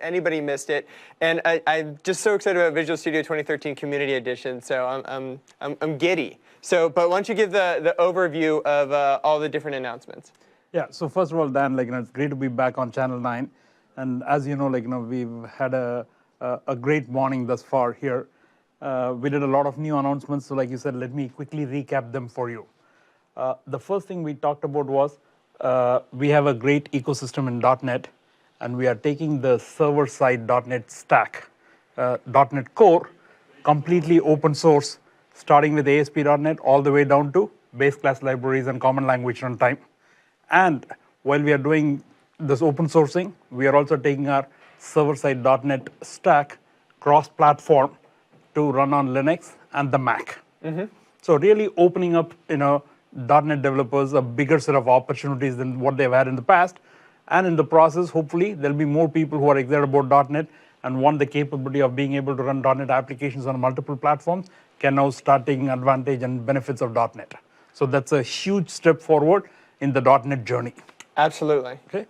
Anybody missed it, and I'm just so excited about Visual Studio 2013 Community Edition. So I'm giddy. So, but why don't you give the overview of all the different announcements? Yeah. So first of all, Dan, it's great to be back on Channel 9, and as you know, we've had a great morning thus far here. We did a lot of new announcements. So, like you said, let me quickly recap them for you. The first thing we talked about was we have a great ecosystem in .NET. And we are taking the server-side .NET stack, .NET Core, completely open source, starting with ASP.NET all the way down to base class libraries and common language runtime. And while we are doing this open sourcing, we are also taking our server-side .NET stack cross-platform to run on Linux and the Mac. Mm-hmm. So really opening up, .NET developers a bigger set of opportunities than what they've had in the past. And in the process, hopefully, there'll be more people who are excited about .NET and want the capability of being able to run .NET applications on multiple platforms can now start taking advantage and benefits of .NET. So that's a huge step forward in the .NET journey. Absolutely. Okay.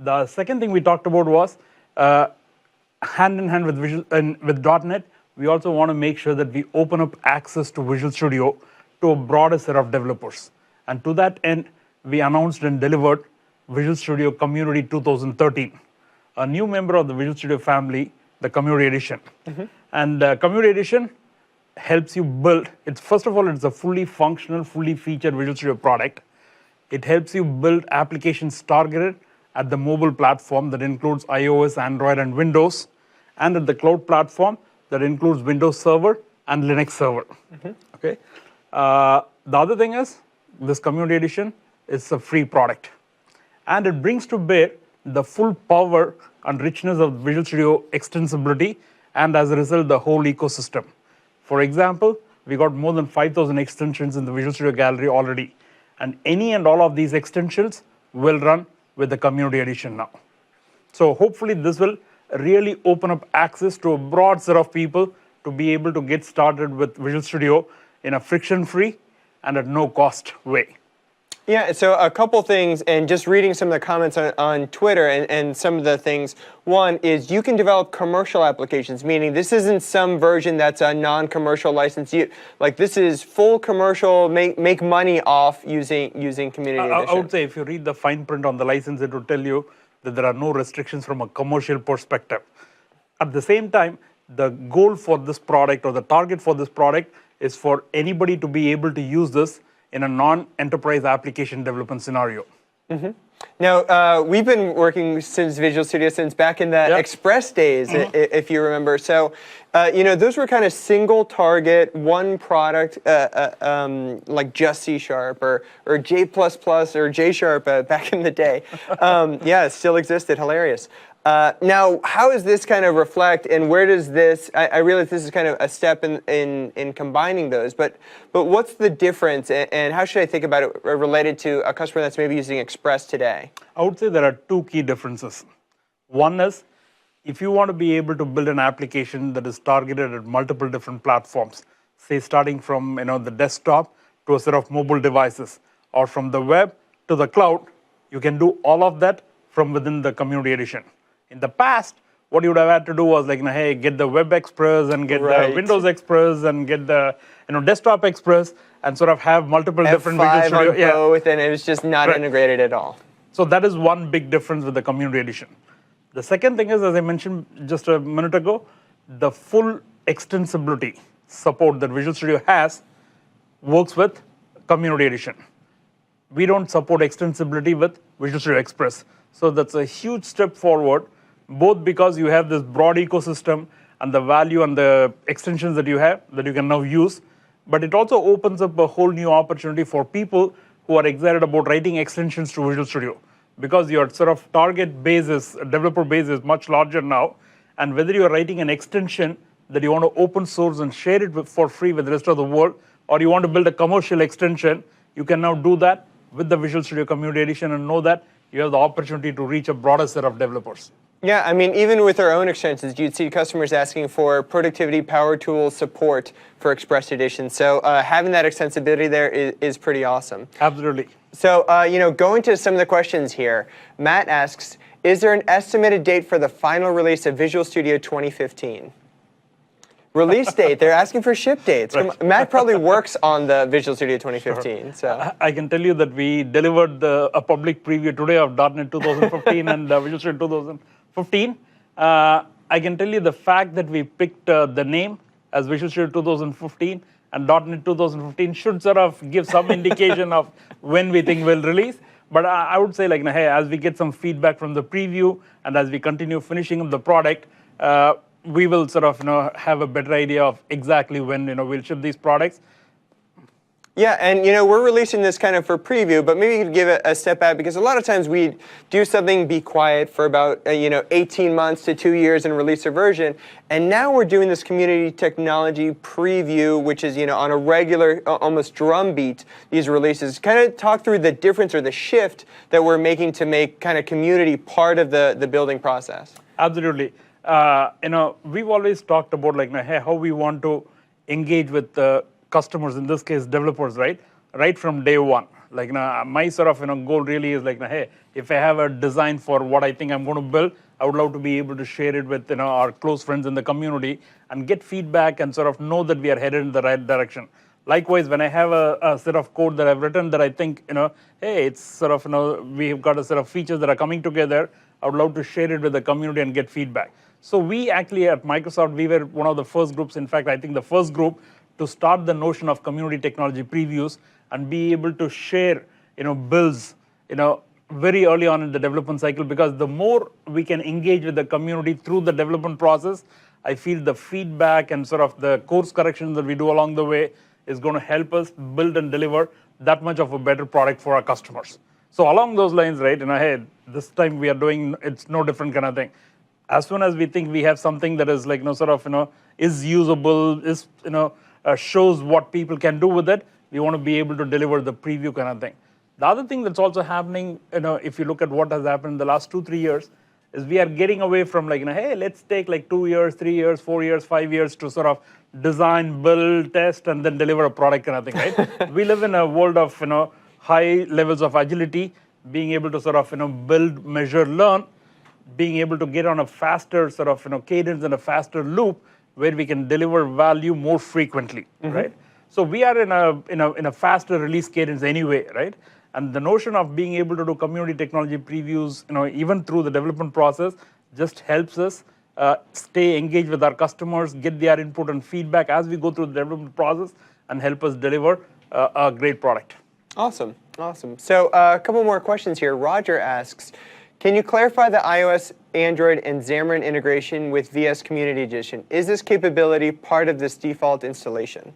The second thing we talked about was hand in hand with .NET, we also want to make sure that we open up access to Visual Studio to a broader set of developers. And to that end, we announced and delivered Visual Studio Community 2013, a new member of the Visual Studio family, the Community Edition. Mm-hmm. And Community Edition helps you build, first of all, it's a fully functional, fully featured Visual Studio product. It helps you build applications targeted at the mobile platform that includes iOS, Android, and Windows, and at the cloud platform that includes Windows Server and Linux Server. Mm-hmm. Okay. The other thing is, this Community Edition is a free product. And it brings to bear the full power and richness of Visual Studio extensibility, and as a result, the whole ecosystem. For example, we got more than 5,000 extensions in the Visual Studio Gallery already. And any and all of these extensions will run with the Community Edition now. So hopefully this will really open up access to a broad set of people to be able to get started with Visual Studio in a friction-free and at no cost way. Yeah, so a couple things, and just reading some of the comments on Twitter and some of the things. One is you can develop commercial applications, meaning this isn't some version that's a non-commercial license. This is full commercial, make money off using Community Edition. I would say if you read the fine print on the license, it will tell you that there are no restrictions from a commercial perspective. At the same time, the goal for this product or the target for this product is for anybody to be able to use this in a non-enterprise application development scenario. Mm-hmm. Now, we've been working since Visual Studio since back in the Express days, mm-hmm. if you remember. So, those were kind of single target, one product, like just C# or J++ or J# back in the day. Yeah, it still existed. Hilarious. Now, how does this kind of reflect, and where does this? I realize this is kind of a step in combining those, but what's the difference, and how should I think about it related to a customer that's maybe using Express today? I would say there are two key differences. One is, if you want to be able to build an application that is targeted at multiple different platforms, say starting from the desktop to a set of mobile devices, or from the web to the cloud, you can do all of that from within the Community Edition. In the past, what you would have had to do was hey, get the Web Express and get the Windows Express and get the Desktop Express and sort of have multiple different Visual Studio. On both, and it was just not integrated at all. So that is one big difference with the Community Edition. The second thing is, as I mentioned just a minute ago, the full extensibility support that Visual Studio has works with Community Edition. We don't support extensibility with Visual Studio Express. So that's a huge step forward, both because you have this broad ecosystem and the value and the extensions that you have that you can now use, but it also opens up a whole new opportunity for people who are excited about writing extensions to Visual Studio, because your sort of target base developer base is much larger now, and whether you're writing an extension that you want to open source and share it for free with the rest of the world, or you want to build a commercial extension, you can now do that with the Visual Studio Community Edition and know that you have the opportunity to reach a broader set of developers. Yeah, I mean, even with our own extensions, you'd see customers asking for productivity power tools support for Express Edition. So having that extensibility there is pretty awesome. Absolutely. So, going to some of the questions here, Matt asks, Is there an estimated date for the final release of Visual Studio 2015? Release date. They're asking for ship dates. Right. Matt probably works on the Visual Studio 2015. Sure. So I can tell you that we delivered a public preview today of .NET 2015 and Visual Studio 2015. I can tell you the fact that we picked the name as Visual Studio 2015 and .NET 2015 should sort of give some indication of when we think we'll release. But I would say, like, hey, as we get some feedback from the preview and as we continue finishing up the product, we will sort of have a better idea of exactly when we'll ship these products. Yeah, and we're releasing this kind of for preview, but maybe you could give it a step back, because a lot of times we do something, be quiet for about 18 months to 2 years and release a version, and now we're doing this community technology preview, which is on a regular, almost drumbeat, these releases. Kind of talk through the difference or the shift that we're making to make kind of community part of the building process. Absolutely. We've always talked about hey, how we want to engage with the customers, in this case developers, right from day one. My sort of goal really is hey, if I have a design for what I think I'm going to build, I would love to be able to share it with our close friends in the community and get feedback and sort of know that we are headed in the right direction. Likewise, when I have a set of code that I've written that I think hey, it's sort of we've got a set of features that are coming together, I would love to share it with the community and get feedback. So we actually at Microsoft, we were one of the first groups, in fact I think the first group, to start the notion of community technology previews and be able to share builds very early on in the development cycle, because the more we can engage with the community through the development process, I feel the feedback and sort of the course corrections that we do along the way is going to help us build and deliver that much of a better product for our customers. So along those lines, right, hey, this time we are doing, it's no different kind of thing. As soon as we think we have something that is is usable, is shows what people can do with it, we want to be able to deliver the preview kind of thing. The other thing that's also happening, if you look at what has happened in the last 2-3 years, is we are getting away from hey, let's take 2 years, 3 years, 4 years, 5 years to sort of design, build, test, and then deliver a product kind of thing, right? We live in a world of high levels of agility, being able to sort of build, measure, learn, being able to get on a faster sort of cadence and a faster loop where we can deliver value more frequently, right? So we are in a faster release cadence anyway, right? And the notion of being able to do community technology previews, even through the development process, just helps us stay engaged with our customers, get their input and feedback as we go through the development process, and help us deliver a great product. Awesome, awesome. So a couple more questions here. Roger asks, can you clarify the iOS, Android, and Xamarin integration with VS Community Edition? Is this capability part of this default installation?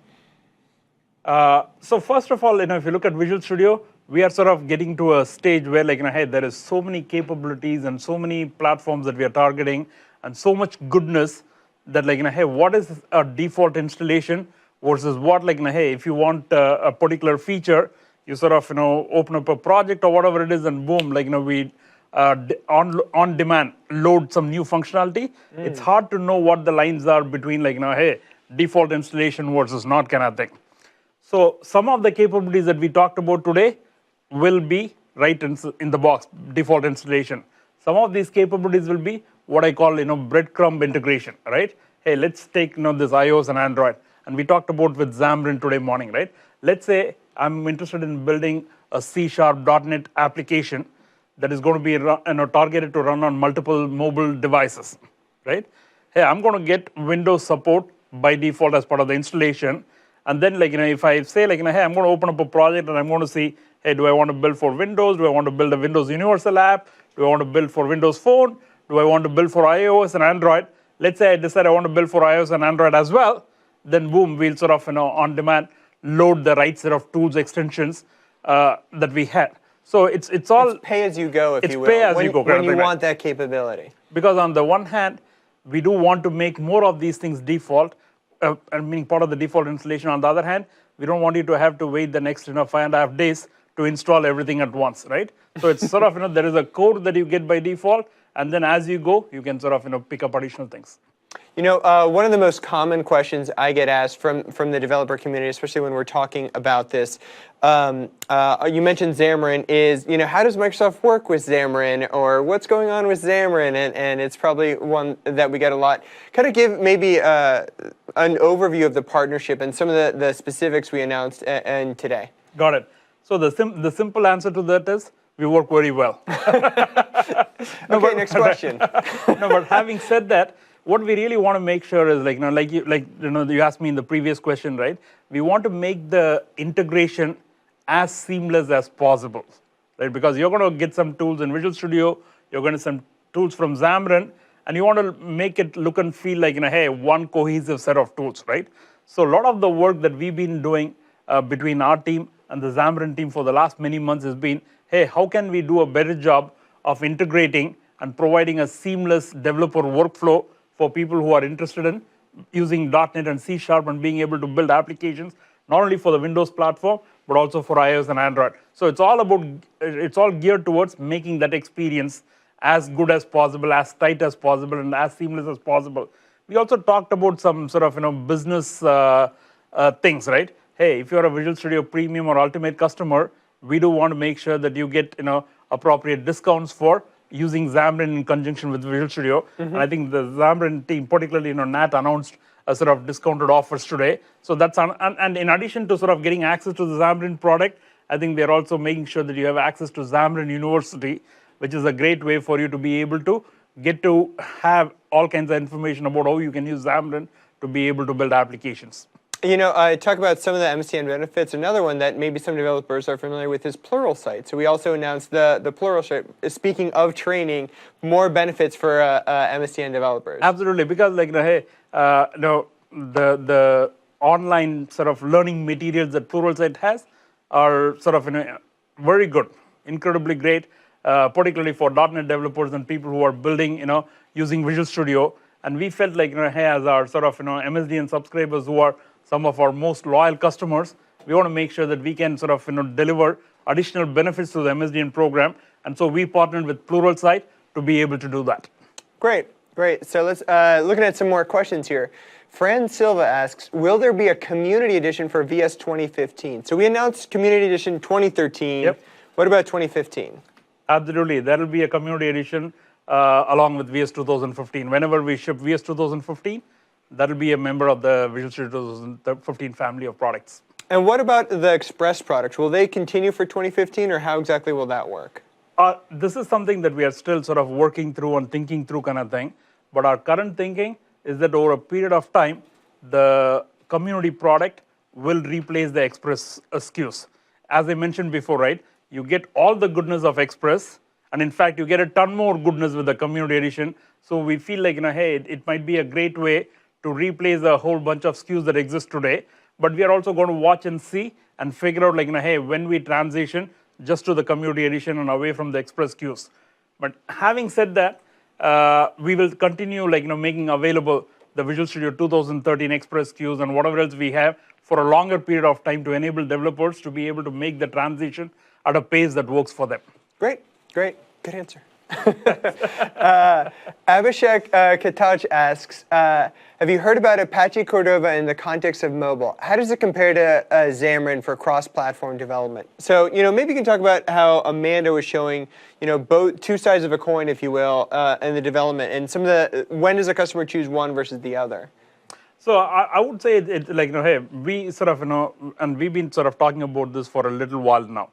So first of all, if you look at Visual Studio, we are sort of getting to a stage where hey, there is so many capabilities and so many platforms that we are targeting and so much goodness that hey, what is a default installation versus what hey, if you want a particular feature, you sort of open up a project or whatever it is and boom, we on demand load some new functionality. It's hard to know what the lines are between hey, default installation versus not kind of thing. So some of the capabilities that we talked about today will be right in the box, default installation. Some of these capabilities will be what I call breadcrumb integration, right? Hey, let's take this iOS and Android, and we talked about with Xamarin today morning, right? Let's say I'm interested in building a C# .NET application that is going to be targeted to run on multiple mobile devices, right? Hey, I'm going to get Windows support by default as part of the installation. And then if I say hey, I'm going to open up a project and I'm going to see, hey, do I want to build for Windows? Do I want to build a Windows Universal app? Do I want to build for Windows Phone? Do I want to build for iOS and Android? Let's say I decide I want to build for iOS and Android as well. Then boom, we'll sort of on demand load the right set of tools, extensions that we had. So it's all pay as you go, if you will. Pay as you go. When you want that capability. Because on the one hand, we do want to make more of these things default, meaning part of the default installation. On the other hand, we don't want you to have to wait the next 5.5 days to install everything at once, right? So it's sort of there is a code that you get by default, and then as you go, you can sort of pick up additional things. One of the most common questions I get asked from the developer community, especially when we're talking about this, you mentioned Xamarin, is, how does Microsoft work with Xamarin, or what's going on with Xamarin? And it's probably one that we get a lot. Kind of give maybe an overview of the partnership and some of the specifics we announced and today. Got it. So the simple answer to that is we work very well. Okay, next question. No, but having said that, what we really want to make sure is you asked me in the previous question, right? We want to make the integration as seamless as possible, right? Because you're going to get some tools in Visual Studio, you're going to get some tools from Xamarin, and you want to make it look and feel like, hey, one cohesive set of tools, right? So a lot of the work that we've been doing between our team and the Xamarin team for the last many months has been, hey, how can we do a better job of integrating and providing a seamless developer workflow for people who are interested in using .NET and C# and being able to build applications, not only for the Windows platform, but also for iOS and Android. So it's all geared towards making that experience as good as possible, as tight as possible, and as seamless as possible. We also talked about some sort of business things, right? Hey, if you're a Visual Studio Premium or Ultimate customer, we do want to make sure that you get appropriate discounts for using Xamarin in conjunction with Visual Studio. And I think the Xamarin team, particularly Nat, announced a sort of discounted offers today. So that's and in addition to sort of getting access to the Xamarin product, I think they're also making sure that you have access to Xamarin University, which is a great way for you to be able to get to have all kinds of information about how you can use Xamarin to be able to build applications. I talk about some of the MSDN benefits. Another one that maybe some developers are familiar with is Pluralsight. So we also announced the Pluralsight. Speaking of training, more benefits for MSDN developers. Absolutely, because the online sort of learning materials that Pluralsight has are sort of very good, incredibly great, particularly for .NET developers and people who are building using Visual Studio. And we felt like hey, as our sort of MSDN subscribers who are some of our most loyal customers, we want to make sure that we can sort of deliver additional benefits to the MSDN program. And so we partnered with Pluralsight to be able to do that. Great. So let's looking at some more questions here. Fran Silva asks, will there be a community edition for VS 2015? So we announced community edition 2013. Yep. What about 2015? Absolutely. There will be a community edition along with VS 2015. Whenever we ship VS 2015, that will be a member of the Visual Studio 2015 family of products. And what about the Express products? Will they continue for 2015, or how exactly will that work? This is something that we are still sort of working through and thinking through kind of thing. But our current thinking is that over a period of time, the community product will replace the Express SKUs. As I mentioned before, right, you get all the goodness of Express, and in fact, you get a ton more goodness with the community edition. So we feel like, hey, it might be a great way to replace a whole bunch of SKUs that exist today. But we are also going to watch and see and figure out, hey, when we transition just to the community edition and away from the Express SKUs. But having said that, we will continue making available the Visual Studio 2013 Express SKUs and whatever else we have for a longer period of time to enable developers to be able to make the transition at a pace that works for them. Great. Good answer. Abhishek Katach asks, have you heard about Apache Cordova in the context of mobile? How does it compare to Xamarin for cross-platform development? So, maybe you can talk about how Amanda was showing, both two sides of a coin, if you will, in the development, and when does a customer choose one versus the other? So I would say it's hey, we sort of, and we've been sort of talking about this for a little while now.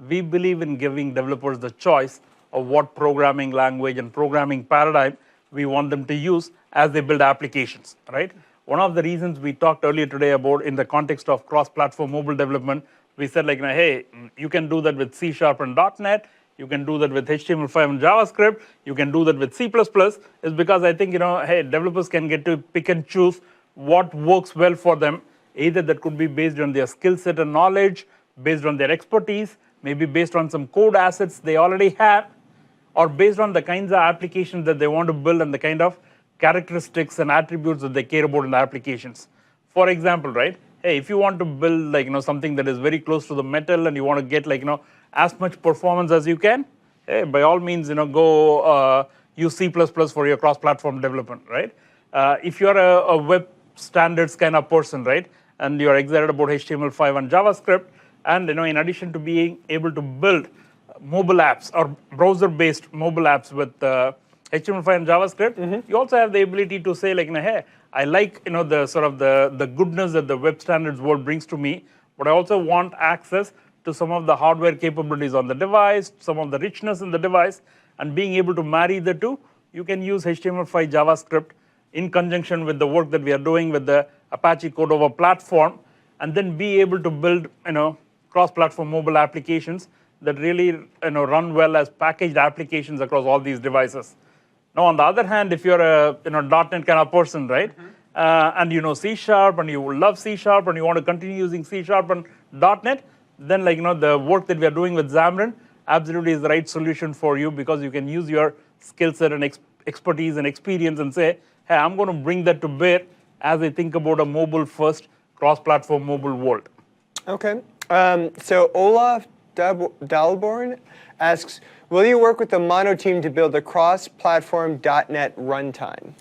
We believe in giving developers the choice of what programming language and programming paradigm we want them to use as they build applications, right? One of the reasons we talked earlier today about in the context of cross-platform mobile development, we said hey, you can do that with C# and .NET, you can do that with HTML5 and JavaScript, you can do that with C++, is because I think, hey, developers can get to pick and choose what works well for them. Either that could be based on their skill set and knowledge, based on their expertise, maybe based on some code assets they already have, or based on the kinds of applications that they want to build and the kind of characteristics and attributes that they care about in the applications. For example, right, hey, if you want to build something that is very close to the metal and you want to get as much performance as you can, hey, by all means go use C++ for your cross-platform development, right? If you're a web standards kind of person, right, and you're excited about HTML5 and JavaScript, and in addition to being able to build mobile apps or browser-based mobile apps with HTML5 and JavaScript, you also have the ability to say like, hey, I like the sort of the goodness that the web standards world brings to me, but I also want access to some of the hardware capabilities on the device, some of the richness in the device, and being able to marry the two. You can use HTML5 JavaScript in conjunction with the work that we are doing with the Apache Cordova platform, and then be able to build cross-platform mobile applications that really run well as packaged applications across all these devices. Now, on the other hand, if you're a .NET kind of person, right, and you know C# and you love C# and you want to continue using C# and .NET, then the work that we are doing with Xamarin absolutely is the right solution for you, because you can use your skill set and expertise and experience and say, hey, I'm going to bring that to bear as I think about a mobile-first cross-platform mobile world. Okay. So Olaf Dalborn asks, will you work with the Mono team to build a cross-platform .NET runtime?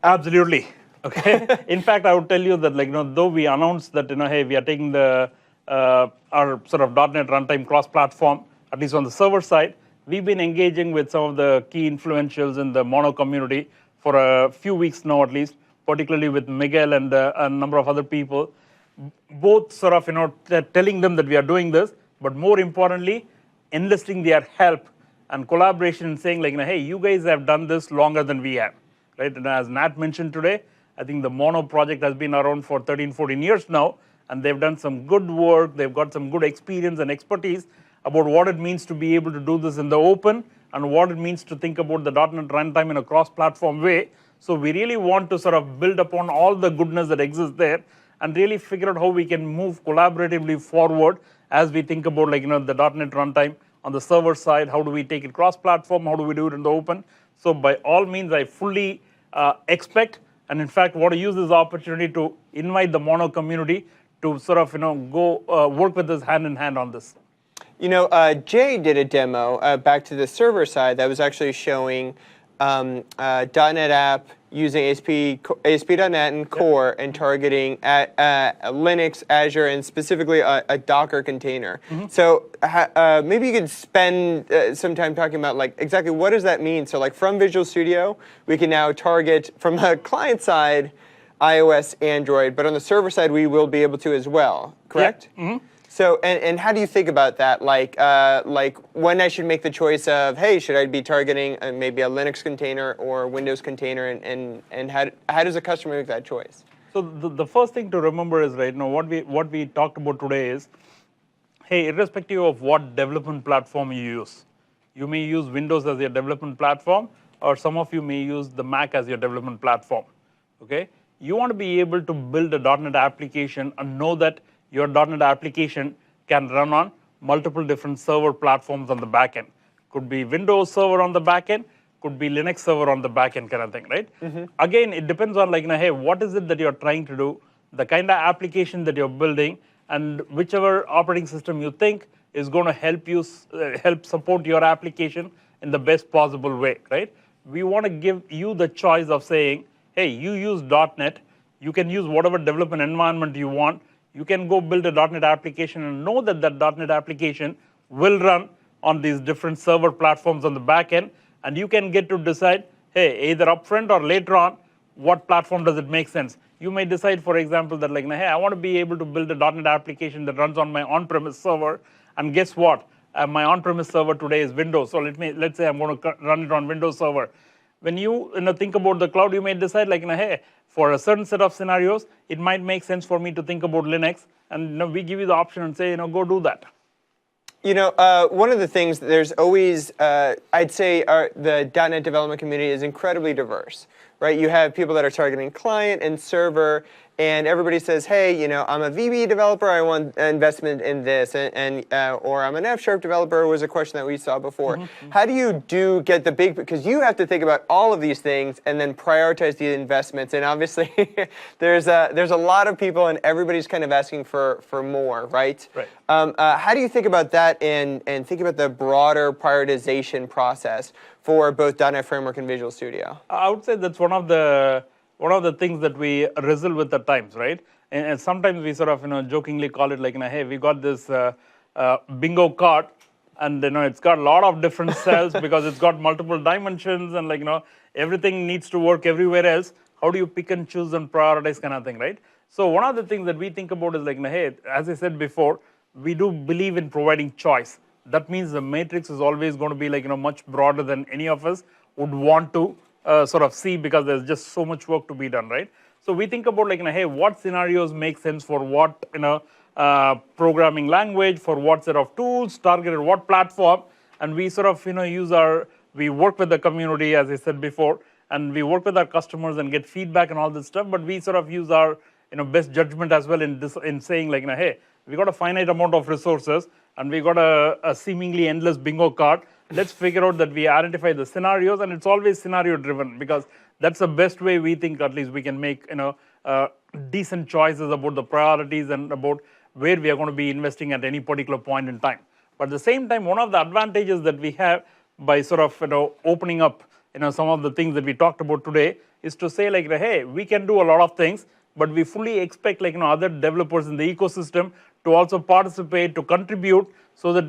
Absolutely. Okay. In fact, I would tell you that though we announced that hey, we are taking the our sort of .NET runtime cross-platform, at least on the server side, we've been engaging with some of the key influentials in the Mono community for a few weeks now, at least, particularly with Miguel and a number of other people, both sort of telling them that we are doing this, but more importantly, enlisting their help and collaboration and saying hey, you guys have done this longer than we have, right? And as Nat mentioned today, I think the Mono project has been around for 13, 14 years now, and they've done some good work. They've got some good experience and expertise about what it means to be able to do this in the open and what it means to think about the .NET runtime in a cross-platform way. So we really want to sort of build upon all the goodness that exists there and really figure out how we can move collaboratively forward as we think about the .NET runtime on the server side. How do we take it cross-platform? How do we do it in the open? So by all means, I fully expect, and in fact want to use this opportunity to invite the Mono community to sort of go work with us hand in hand on this. Jay did a demo back to the server side that was actually showing .NET app using ASP.NET and Core and targeting Linux, Azure, and specifically a Docker container. So maybe you could spend some time talking about exactly what does that mean. So from Visual Studio, we can now target from the client side iOS, Android, but on the server side, we will be able to as well, correct? Yeah. So, and how do you think about that? Like when I should make the choice of, hey, should I be targeting maybe a Linux container or Windows container, and how does a customer make that choice? So the first thing to remember is, right, what we talked about today is, hey, irrespective of what development platform you use, you may use Windows as your development platform, or some of you may use the Mac as your development platform, okay? You want to be able to build a .NET application and know that your .NET application can run on multiple different server platforms on the back end. Could be Windows server on the back end, could be Linux server on the back end kind of thing, right? Again, it depends on hey, what is it that you're trying to do, the kind of application that you're building, and whichever operating system you think is going to help you help support your application in the best possible way, right? We want to give you the choice of saying, hey, you use .NET, you can use whatever development environment you want. You can go build a .NET application and know that that .NET application will run on these different server platforms on the back end, and you can get to decide, hey, either upfront or later on, what platform does it make sense. You may decide, for example, that hey, I want to be able to build a .NET application that runs on my on-premise server, and guess what? My on-premise server today is Windows, so let's say I'm going to run it on Windows server. When you think about the cloud, you may decide hey, for a certain set of scenarios, it might make sense for me to think about Linux, and we give you the option and say, go do that. One of the things, there's always, I'd say the .NET development community is incredibly diverse, right? You have people that are targeting client and server, and everybody says, hey, I'm a VB developer, I want investment in this, or I'm an F# developer was a question that we saw before. How do you get the big, because you have to think about all of these things and then prioritize the investments, and obviously there's a lot of people and everybody's kind of asking for more, right? Right. How do you think about that and think about the broader prioritization process for both .NET Framework and Visual Studio? I would say that's one of the one of the things that we wrestle with at times, right? And sometimes we sort of, jokingly call it like, hey, we got this bingo card, and it's got a lot of different cells because it's got multiple dimensions, and everything needs to work everywhere else. How do you pick and choose and prioritize, kind of thing, right? So one of the things that we think about is like, hey, as I said before, we do believe in providing choice. That means the matrix is always going to be like much broader than any of us would want to sort of see, because there's just so much work to be done, right? So we think about like, hey, what scenarios make sense for what programming language, for what set of tools, targeted what platform, and we sort of we work with the community, as I said before, and we work with our customers and get feedback and all this stuff. But we sort of use our best judgment as well in saying like, hey, we got a finite amount of resources and we got a seemingly endless bingo card. Let's figure out that we identify the scenarios, and it's always scenario driven, because that's the best way we think at least we can make decent choices about the priorities and about where we are going to be investing at any particular point in time. But at the same time, one of the advantages that we have by sort of opening up some of the things that we talked about today is to say like, hey, we can do a lot of things, but we fully expect like other developers in the ecosystem to also participate, to contribute, so that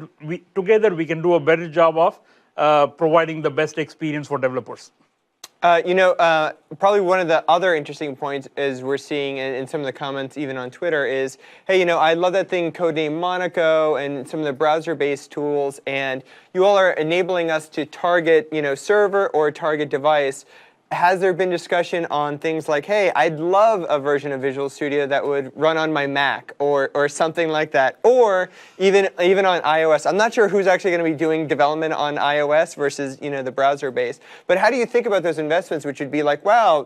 together we can do a better job of providing the best experience for developers. Probably one of the other interesting points is we're seeing in some of the comments, even on Twitter, is, hey, I love that thing codenamed Monaco and some of the browser-based tools, and you all are enabling us to target, server or target device. Has there been discussion on things like, hey, I'd love a version of Visual Studio that would run on my Mac or something like that, or even on iOS? I'm not sure who's actually going to be doing development on iOS versus the browser based. But how do you think about those investments, which would be like, wow,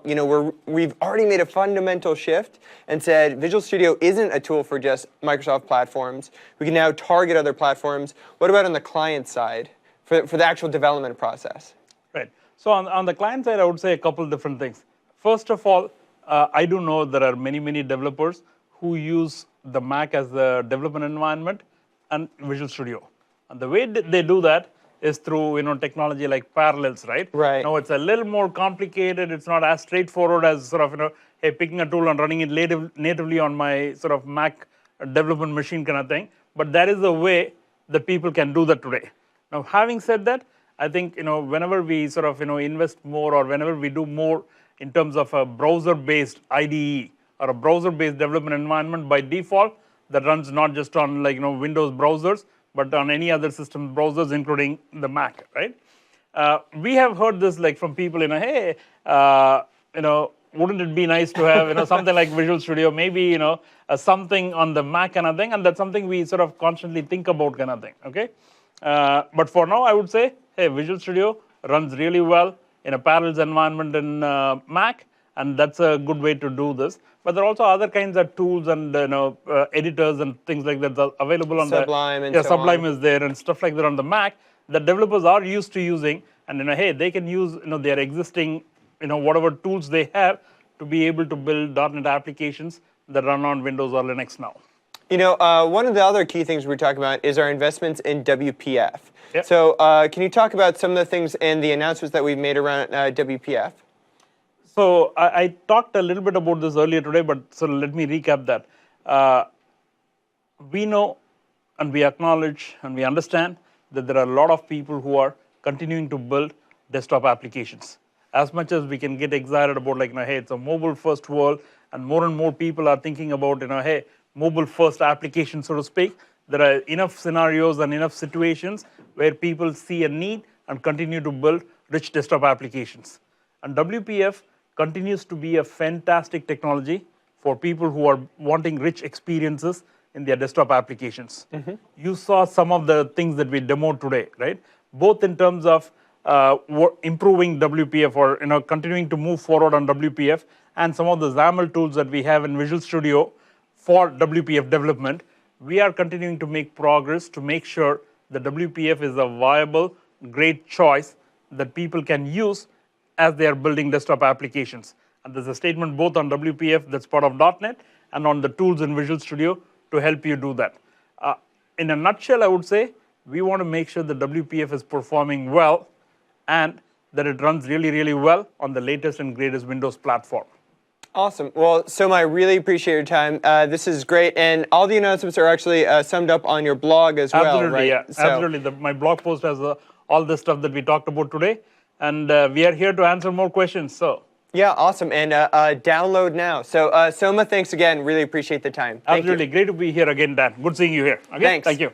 we've already made a fundamental shift and said Visual Studio isn't a tool for just Microsoft platforms. We can now target other platforms. What about on the client side for the actual development process? Right. So on the client side, I would say a couple different things. First of all, I do know there are many developers who use the Mac as the development environment and Visual Studio. And the way they do that is through technology like parallels, right? Right. Now it's a little more complicated. It's not as straightforward as sort of hey, picking a tool and running it natively on my sort of Mac development machine kind of thing. But that is the way that people can do that today. Now, having said that, I think whenever we sort of invest more, or whenever we do more in terms of a browser-based IDE or a browser-based development environment, by default that runs not just on like Windows browsers, but on any other system browsers, including the Mac, right? We have heard this like from people, hey, wouldn't it be nice to have something like Visual Studio, maybe something on the Mac kind of thing, and that's something we sort of constantly think about kind of thing, okay? But for now, I would say, hey, Visual Studio runs really well in a Parallels environment in Mac, and that's a good way to do this. But there are also other kinds of tools and editors and things like that are available on Sublime and yeah, so Sublime on. is there and stuff like that on the Mac that developers are used to using, and hey, they can use their existing whatever tools they have to be able to build .NET applications that run on Windows or Linux now. One of the other key things we're talking about is our investments in WPF. Yep. So can you talk about some of the things and the announcements that we've made around WPF? So I talked a little bit about this earlier today, but so let me recap that. We know and we acknowledge and we understand that there are a lot of people who are continuing to build desktop applications. As much as we can get excited about like, hey, it's a mobile first world, and more people are thinking about, hey, mobile first application, so to speak, there are enough scenarios and enough situations where people see a need and continue to build rich desktop applications. And WPF continues to be a fantastic technology for people who are wanting rich experiences in their desktop applications. Mm-hmm. You saw some of the things that we demoed today, right? Both in terms of improving WPF or continuing to move forward on WPF, and some of the XAML tools that we have in Visual Studio for WPF development. We are continuing to make progress to make sure that WPF is a viable, great choice that people can use as they are building desktop applications. And there's a statement both on WPF that's part of .NET and on the tools in Visual Studio to help you do that. In a nutshell, I would say we want to make sure that WPF is performing well and that it runs really well on the latest and greatest Windows platform. Awesome. Well, Soma, I really appreciate your time. This is great, and all the announcements are actually summed up on your blog as well, Absolutely, right? yeah. Absolutely. My blog post has all the stuff that we talked about today, and we are here to answer more questions. So. Yeah, awesome. And download now. So, Soma, thanks again. Really appreciate the time. Thank Absolutely. you. Great to be here again, Dan. Good seeing you here. Okay? Thanks. Thank you.